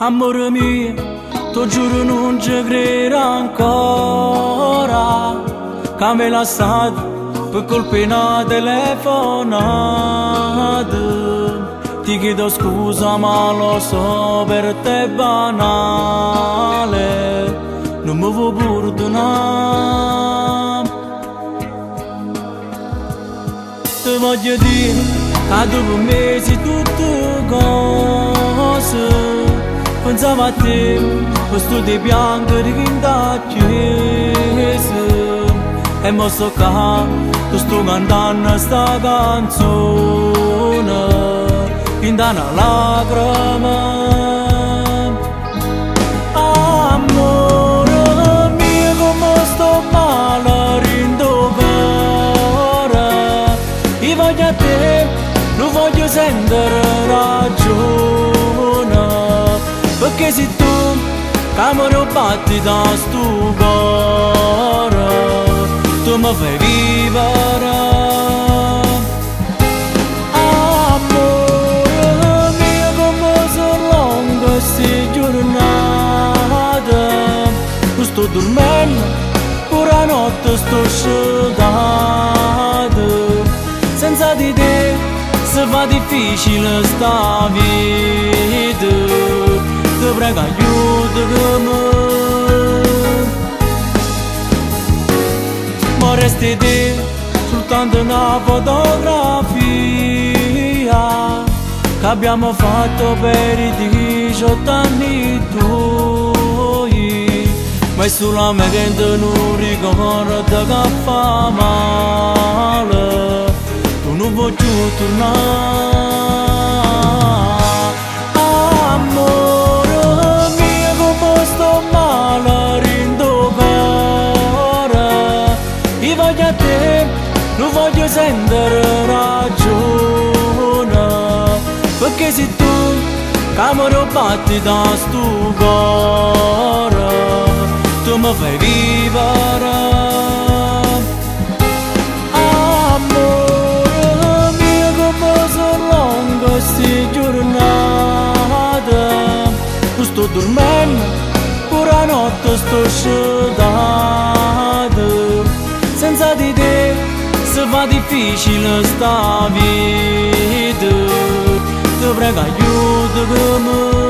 Amore mio, ti giuro non ci credo ancora che mi lasciato per colpa di una telefonata. Ti chiedo scusa ma lo so per te è banale, non mi vuoi perdonare. Ti voglio dire che dopo mesi tutte cose pensavo a te, questo di bianco di quinta chiesa. E mo so che tu sto cantando sta canzone in una lacrima. Amore mio, come sto male in tuo cuore. Io voglio a te, non voglio sentire ragione, perché sei tu che mi rubatti da sto cuore. Tu mi fai vivere. Amore mio, come sono lunga queste giornate. Non sto dormendo, pure la notte sto scioltata. Senza di te si fa difficile sta vita. Ti prego aiutami. Ma resti te soltanto una fotografia che abbiamo fatto per i 18 anni tuoi. Ma è solamente non ricordo che fa male, tu non vuoi più tornare. Amore mio, come sto male in tuo cuore. Io voglio a te, non voglio sentire ragione, perché sei tu che mi rubatti da sto cuore. Tu mi fai vivere. Amore mio, come sono lunga queste giornate. Non sto dormendo, pure la notte sto scioltata. Senza di te si fa difficile sta vita. Ti prego aiutami.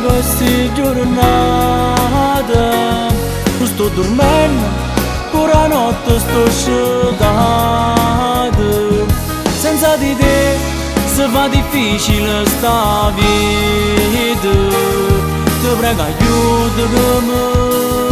Queste giornate non sto dormendo, pure la notte sto scioltata. Senza di te si fa difficile sta vita. Ti prego aiutami.